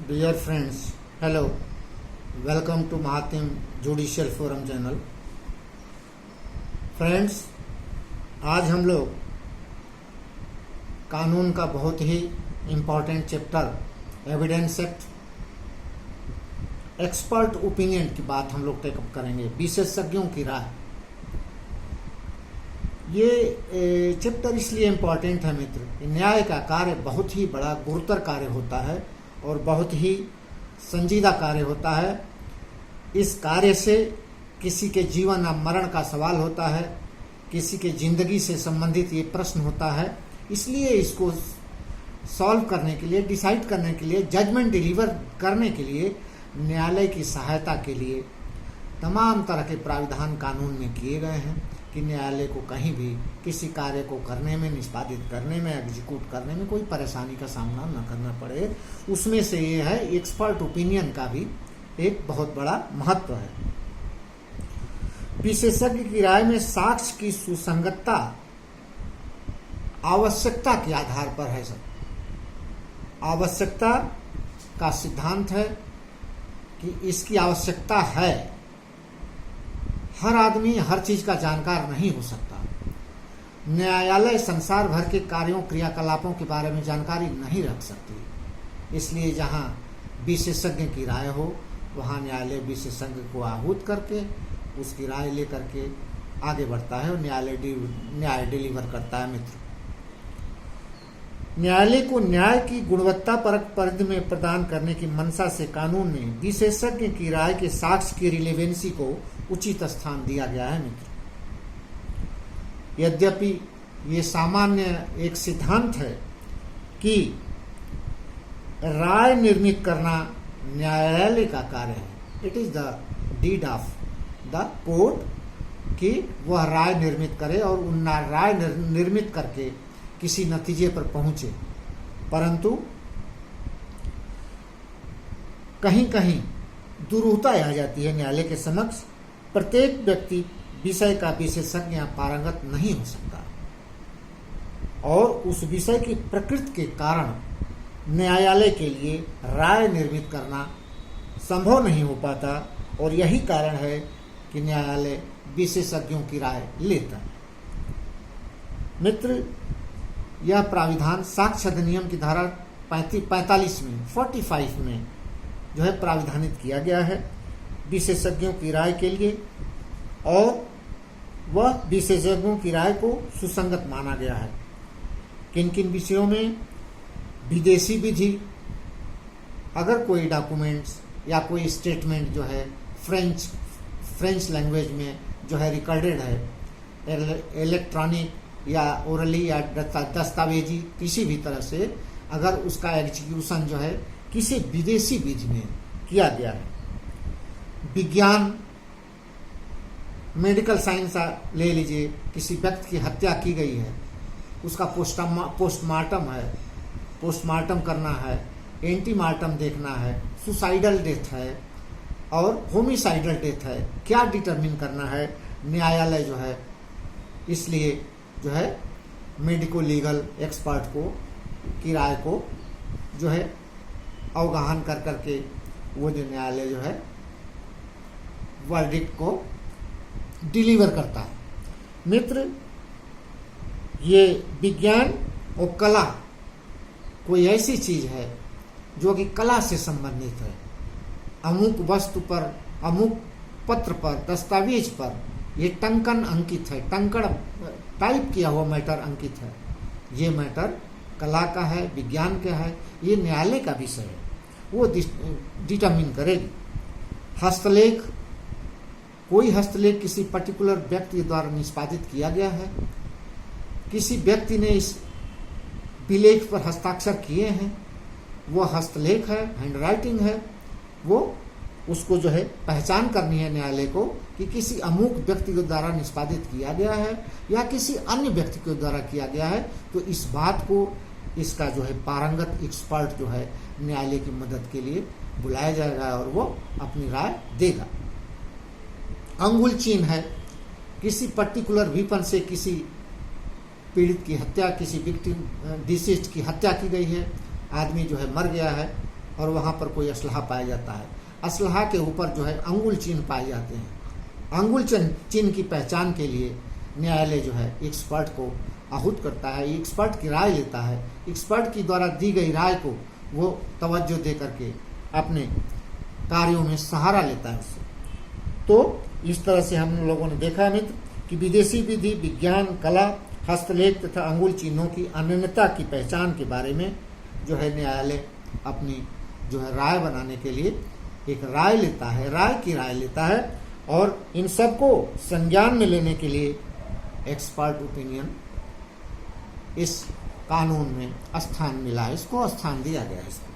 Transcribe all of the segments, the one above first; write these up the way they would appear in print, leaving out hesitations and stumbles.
Dear friends, hello, welcome to Mahatim judicial forum channel. Friends, आज हम लोग कानून का बहुत ही important chapter evidence act expert opinion की बात हम लोग टेकअप करेंगे, विशेषज्ञों की राय। ये चैप्टर इसलिए इम्पोर्टेंट है मित्र, न्याय का कार्य बहुत ही बड़ा गुरुतर कार्य होता है और बहुत ही संजीदा कार्य होता है। इस कार्य से किसी के जीवन और मरण का सवाल होता है, किसी के जिंदगी से संबंधित ये प्रश्न होता है। इसलिए इसको सॉल्व करने के लिए, डिसाइड करने के लिए, जजमेंट डिलीवर करने के लिए न्यायालय की सहायता के लिए तमाम तरह के प्राविधान कानून में किए गए हैं कि न्यायालय को कहीं भी किसी कार्य को करने में, निष्पादित करने में, एग्जीक्यूट करने में कोई परेशानी का सामना न करना पड़े। उसमें से ये है एक्सपर्ट ओपिनियन का भी एक बहुत बड़ा महत्व है। विशेषज्ञ की राय में साक्ष्य की सुसंगतता आवश्यकता के आधार पर है। सब आवश्यकता का सिद्धांत है कि इसकी आवश्यकता है। हर आदमी हर चीज का जानकार नहीं हो सकता। न्यायालय संसार भर के कार्यों, क्रियाकलापों के बारे में जानकारी नहीं रख सकती। इसलिए जहां विशेषज्ञ की राय हो वहां न्यायालय विशेषज्ञ को आहूत करके उसकी राय लेकर के आगे बढ़ता है और न्याय डिलीवर करता है। मित्र, न्यायालय को न्याय की गुणवत्ता परक परिधि में प्रदान करने की मंशा से कानून में विशेषज्ञ की राय के साक्ष्य की रिलेवेंसी को उचित स्थान दिया गया है। मित्र, यद्यपि ये सामान्य एक सिद्धांत है कि राय निर्मित करना न्यायालय का कार्य है। It is the deed of the court कि वह राय निर्मित करे और उन राय निर्मित करके किसी नतीजे पर पहुंचे। परंतु कहीं कहीं दुरूहता आ जाती है न्यायालय के समक्ष। प्रत्येक व्यक्ति विषय का विशेषज्ञ या पारंगत नहीं हो सकता और उस विषय की प्रकृति के कारण न्यायालय के लिए राय निर्मित करना संभव नहीं हो पाता और यही कारण है कि न्यायालय विशेषज्ञों की राय लेता है। मित्र, यह प्राविधान साक्ष्य अधिनियम की धारा 45 में 45 में जो है प्राविधानित किया गया है विशेषज्ञों की राय के लिए, और वह विशेषज्ञों की राय को सुसंगत माना गया है। किन किन विषयों में? विदेशी विधि, अगर कोई डॉक्यूमेंट्स या कोई स्टेटमेंट जो है फ्रेंच लैंग्वेज में जो है रिकॉर्डेड है, इलेक्ट्रॉनिक या ओरली या दस्तावेजी किसी भी तरह से, अगर उसका एग्जीक्यूशन जो है किसी विदेशी विधि में किया गया है। विज्ञान, मेडिकल साइंस ले लीजिए, किसी व्यक्ति की हत्या की गई है, उसका पोस्टमार्टम है, पोस्टमार्टम करना है, एंटीमार्टम देखना है, सुसाइडल डेथ है और होमिसाइडल डेथ है, क्या डिटरमिन करना है न्यायालय जो है। इसलिए जो है मेडिको लीगल एक्सपर्ट को की राय को जो है अवगाहन कर करके वो जो न्यायालय जो है वर्डिक्ट को डिलीवर करता है। मित्र, ये विज्ञान और कला कोई ऐसी चीज है जो कि कला से संबंधित है। अमुक वस्तु पर, अमुक पत्र पर, दस्तावेज पर ये टंकन अंकित है, टंकण टाइप किया हुआ मैटर अंकित है। ये मैटर कला का है, विज्ञान का है, ये न्यायालय का विषय है, वो डिटरमिन करेगी। हस्तलेख, कोई हस्तलेख किसी पर्टिकुलर व्यक्ति द्वारा निष्पादित किया गया है, किसी व्यक्ति ने इस विलेख पर हस्ताक्षर किए हैं, वह हस्तलेख है, हैंडराइटिंग है, वो उसको जो है पहचान करनी है न्यायालय को कि किसी अमुक व्यक्ति के द्वारा निष्पादित किया गया है या किसी अन्य व्यक्ति के द्वारा किया गया है। तो इस बात को, इसका जो है पारंगत एक्सपर्ट जो है न्यायालय की मदद के लिए बुलाया जाएगा और वो अपनी राय देगा। अंगुल चिन्ह है, किसी पर्टिकुलर वीपन से किसी पीड़ित की हत्या, किसी विक्टिम डिसीज्ड की हत्या की गई है, आदमी जो है मर गया है और वहाँ पर कोई असलहा पाया जाता है, असलहा के ऊपर जो है अंगुल चिन्ह पाए जाते हैं, अंगुल चिन्ह की पहचान के लिए न्यायालय जो है एक्सपर्ट को आहूत करता है, एक्सपर्ट की राय लेता है, एक्सपर्ट की द्वारा दी गई राय को वो तवज्जो दे करके अपने कार्यों में सहारा लेता है उससे। तो इस तरह से हम लोगों ने देखा मित्र कि विदेशी विधि, विज्ञान, कला, हस्तलेख तथा अंगुल चिन्हों की अनन्यता की पहचान के बारे में जो है न्यायालय अपनी जो है राय बनाने के लिए एक राय लेता है, राय लेता है और इन सबको संज्ञान में लेने के लिए एक्सपर्ट ओपिनियन इस कानून में स्थान मिला, इसको स्थान दिया गया है। इसको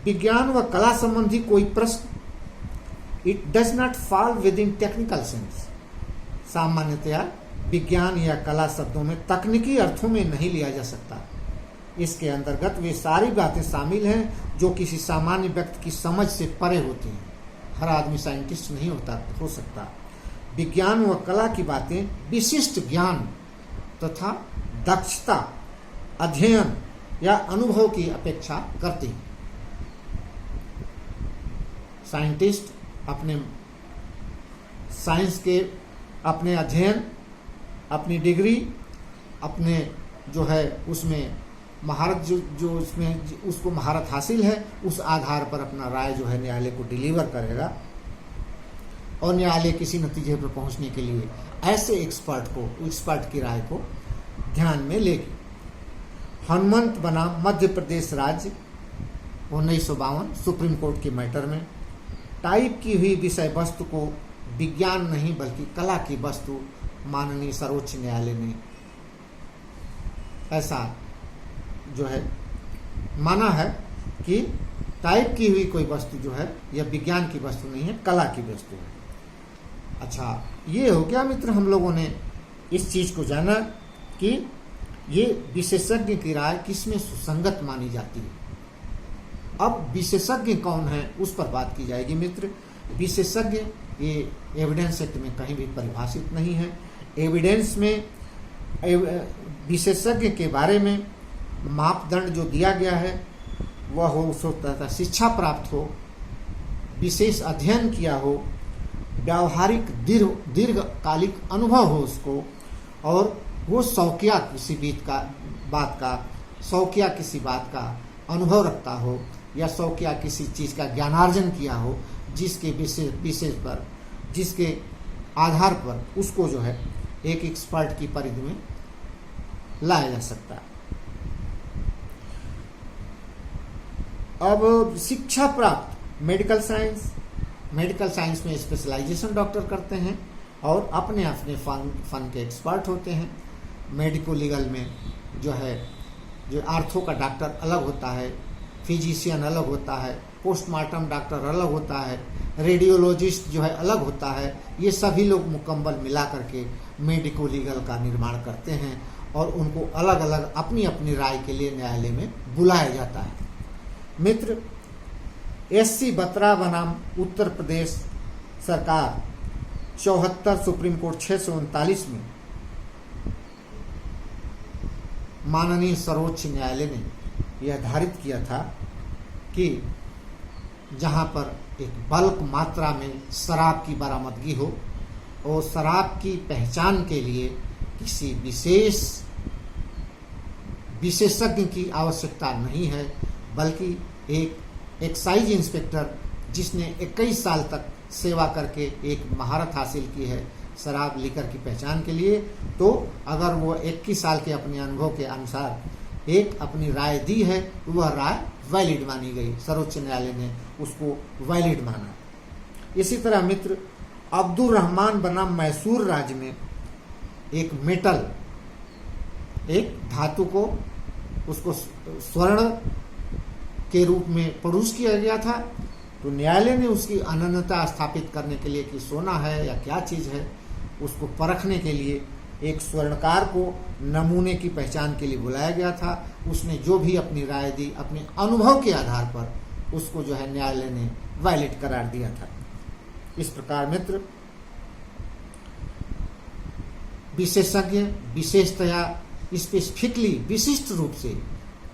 विज्ञान व कला संबंधी कोई प्रश्न, it does not fall with in technical sense, सामान्यतया विज्ञान या कला शब्दों में तकनीकी अर्थों में नहीं लिया जा सकता। इसके अंतर्गत वे सारी बातें शामिल हैं जो किसी सामान्य व्यक्ति की समझ से परे होती हैं। हर आदमी साइंटिस्ट नहीं हो सकता। विज्ञान व कला की बातें विशिष्ट ज्ञान तथा दक्षता, अध्ययन या अनुभव की अपेक्षा करती हैं। साइंटिस्ट अपने साइंस के अपने अध्ययन, अपनी डिग्री, अपने जो है उसमें महारत जो उसमें उसको महारत हासिल है, उस आधार पर अपना राय जो है न्यायालय को डिलीवर करेगा और न्यायालय किसी नतीजे पर पहुंचने के लिए ऐसे एक्सपर्ट की राय को ध्यान में लेगी। हनुमंत बनाम मध्य प्रदेश राज्य 1952 सुप्रीम कोर्ट के मैटर में टाइप की हुई विषय वस्तु को विज्ञान नहीं बल्कि कला की वस्तु माननीय सर्वोच्च न्यायालय ने ऐसा जो है माना है कि टाइप की हुई कोई वस्तु जो है यह विज्ञान की वस्तु नहीं है, कला की वस्तु है। अच्छा, ये हो गया मित्र, हम लोगों ने इस चीज को जाना कि ये विशेषज्ञ की राय किसमें सुसंगत मानी जाती है। अब विशेषज्ञ कौन है उस पर बात की जाएगी मित्र। विशेषज्ञ ये एविडेंस एक्ट में कहीं भी परिभाषित नहीं है। एविडेंस में विशेषज्ञ के बारे में मापदंड जो दिया गया है वह हो सकता शिक्षा प्राप्त हो, विशेष अध्ययन किया हो, व्यावहारिक दीर्घकालिक अनुभव हो उसको, और वो शौकिया किसी बात का अनुभव रखता हो या शौकिया किसी चीज का ज्ञानार्जन किया हो, जिसके विशेष पर जिसके आधार पर उसको जो है एक एक्सपर्ट की परिधि में लाया जा सकता है। अब शिक्षा प्राप्त मेडिकल साइंस में स्पेशलाइजेशन डॉक्टर करते हैं और अपने फन के एक्सपर्ट होते हैं। मेडिको लीगल में जो है जो आर्थो का डॉक्टर अलग होता है, फिजिशियन अलग होता है, पोस्टमार्टम डॉक्टर अलग होता है, रेडियोलॉजिस्ट जो है अलग होता है। ये सभी लोग मुकम्मल मिला करके मेडिको लीगल का निर्माण करते हैं और उनको अलग अलग अपनी अपनी राय के लिए न्यायालय में बुलाया जाता है। मित्र, SC बत्रा बनाम उत्तर प्रदेश सरकार 74 सुप्रीम कोर्ट 639 में माननीय सर्वोच्च न्यायालय ने यह धारित किया था कि जहां पर एक बल्क मात्रा में शराब की बरामदगी हो और शराब की पहचान के लिए किसी विशेषज्ञ की आवश्यकता नहीं है, बल्कि एक एक्साइज इंस्पेक्टर जिसने 21 साल तक सेवा करके एक महारत हासिल की है शराब लीकर की पहचान के लिए, तो अगर वो 21 साल के अपने अनुभव के अनुसार एक अपनी राय दी है तो वह राय वैलिड मानी गई। सर्वोच्च न्यायालय ने उसको वैलिड माना। इसी तरह मित्र, अब्दुल रहमान बनाम मैसूर राज्य में एक मेटल, एक धातु को उसको स्वर्ण के रूप में प्रोड्यूस किया गया था, तो न्यायालय ने उसकी अनन्यता स्थापित करने के लिए कि सोना है या क्या चीज है, उसको परखने के लिए एक स्वर्णकार को नमूने की पहचान के लिए बुलाया गया था। उसने जो भी अपनी राय दी अपने अनुभव के आधार पर उसको जो है न्यायालय ने वैलिड करार दिया था। इस प्रकार मित्र, विशेषज्ञ विशेषतया स्पेसिफिकली विशिष्ट रूप से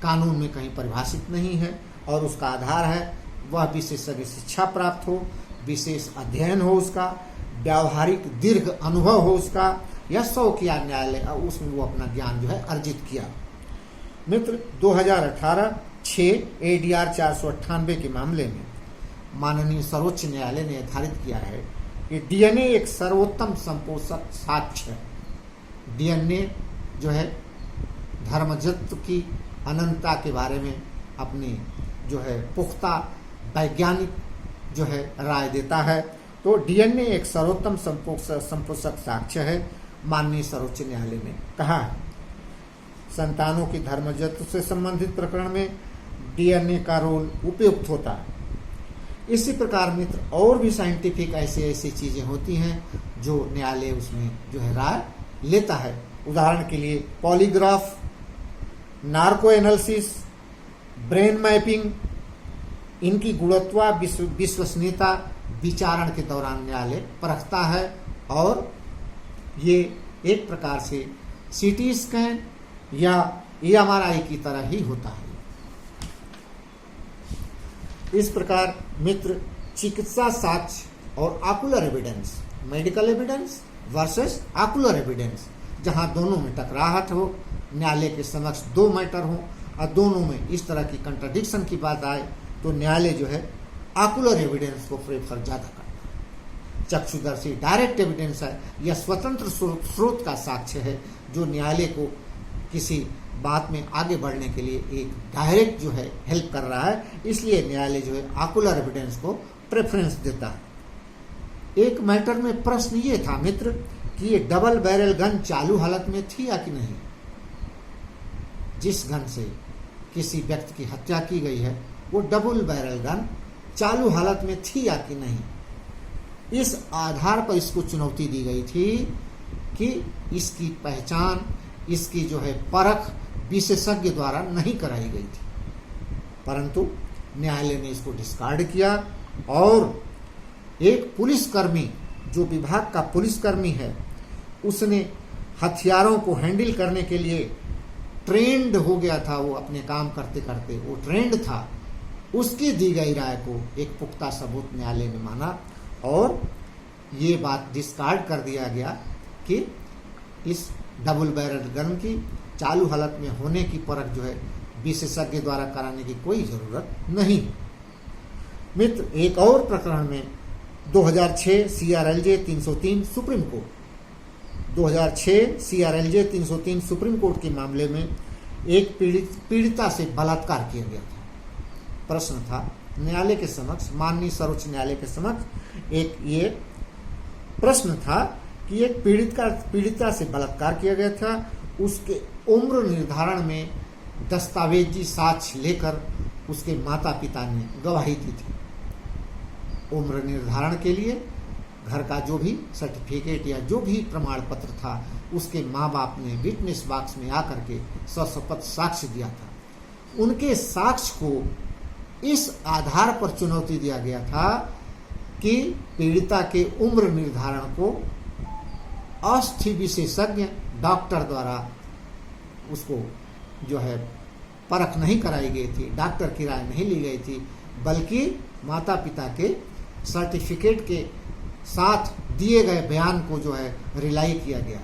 कानून में कहीं परिभाषित नहीं है और उसका आधार है वह विशेषज्ञ शिक्षा प्राप्त हो, विशेष अध्ययन हो उसका, व्यावहारिक दीर्घ अनुभव हो उसका, या 100 किया न्यायालय उसमें वो अपना ज्ञान जो है अर्जित किया। मित्र 2018-6 ADR 498 के मामले में माननीय सर्वोच्च न्यायालय ने निर्धारित किया है कि DNA एक सर्वोत्तम संपोषक साक्ष्य है। DNA जो है धर्मजत्व की अनंतता के बारे में अपनी जो है पुख्ता वैज्ञानिक जो है राय देता है। तो DNA एक सर्वोत्तम संपोषक साक्ष्य है, माननीय सर्वोच्च न्यायालय ने कहा है। संतानों की धर्मजत्व से संबंधित प्रकरण में DNA का रोल उपयुक्त होता है। इसी प्रकार मित्र और भी साइंटिफिक ऐसी चीजें होती हैं जो न्यायालय उसमें जो है राय लेता है। उदाहरण के लिए polygraph, narco analysis, brain mapping, इनकी गुणवत्ता विश्वसनीयता विचारण के दौरान न्यायालय परखता है और ये एक प्रकार से CT स्कैन या MRI की तरह ही होता है। इस प्रकार मित्र चिकित्सा साक्ष्य और ocular evidence, medical evidence versus ocular evidence, जहां दोनों में टकराहट हो, न्यायालय के समक्ष 2 मैटर हो और दोनों में इस तरह की कंट्राडिक्शन की बात आए तो न्यायालय जो है आकुलर एविडेंस को प्रेफर ज्यादा करता है। चक्षुदर्शी डायरेक्ट एविडेंस है या स्वतंत्र स्रोत का साक्ष्य है जो न्यायालय को किसी बात में आगे बढ़ने के लिए एक डायरेक्ट जो है हेल्प कर रहा है, इसलिए न्यायालय जो है आकुलर एविडेंस को प्रेफरेंस देता है। एक मैटर में प्रश्न ये था मित्र कि ये डबल बैरल गन चालू हालत में थी या कि नहीं। जिस गन से किसी व्यक्ति की हत्या की गई है वो डबल बैरल गन चालू हालत में थी या कि नहीं। इस आधार पर इसको चुनौती दी गई थी कि इसकी पहचान, इसकी जो है परख विशेषज्ञ द्वारा नहीं कराई गई थी, परंतु न्यायालय ने इसको डिस्कार्ड किया और एक पुलिसकर्मी जो विभाग का पुलिसकर्मी है उसने हथियारों को हैंडल करने के लिए ट्रेंड हो गया था, वो अपने काम करते करते वो ट्रेंड था, उसकी दी गई राय को एक पुख्ता सबूत न्यायालय ने माना और ये बात डिस्कार्ड कर दिया गया कि इस डबल बैरल गन की चालू हालत में होने की परख जो है विशेषज्ञ द्वारा कराने की कोई जरूरत नहीं। मित्र एक और प्रकरण में 2006 CRLJ 303 supreme court 2006 CRLJ 303 supreme court के मामले में एक पीड़िता से बलात्कार किया गया था। प्रश्न था न्यायालय के समक्ष, माननीय सर्वोच्च न्यायालय के समक्ष एक ये प्रश्न था कि एक पीड़िता से बलात्कार किया गया था, उसके उम्र निर्धारण में दस्तावेजी साक्ष्य लेकर उसके माता पिता ने गवाही दी थी। उम्र निर्धारण के लिए घर का जो भी सर्टिफिकेट या जो भी प्रमाण पत्र था उसके माँ बाप ने विटनेस बॉक्स में आकर के सशपथ साक्ष्य दिया था। उनके साक्ष्य को इस आधार पर चुनौती दिया गया था कि पीड़िता के उम्र निर्धारण को अस्थि विशेषज्ञ डॉक्टर द्वारा उसको जो है परख नहीं कराई गई थी, डॉक्टर की राय नहीं ली गई थी, बल्कि माता पिता के सर्टिफिकेट के साथ दिए गए बयान को जो है रिलाई किया गया।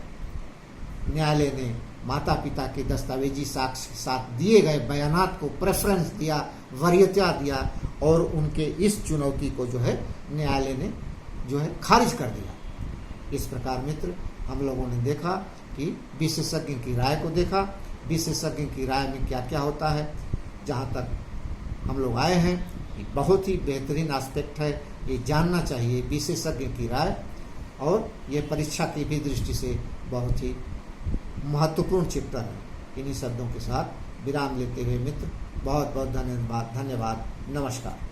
न्यायालय ने माता पिता के दस्तावेजी साक्ष्य साथ दिए गए बयानात को प्रेफरेंस दिया, वरीयता दिया और उनके इस चुनौती को जो है न्यायालय ने जो है खारिज कर दिया। इस प्रकार मित्र हम लोगों ने देखा कि विशेषज्ञ की राय को देखा, विशेषज्ञ की राय में क्या क्या होता है। जहाँ तक हम लोग आए हैं ये बहुत ही बेहतरीन एस्पेक्ट है, ये जानना चाहिए विशेषज्ञ की राय, और ये परीक्षा की भी दृष्टि से बहुत ही महत्वपूर्ण चैप्टर है। इन्हीं शब्दों के साथ विराम लेते हुए मित्र बहुत बहुत धन्यवाद। नमस्कार।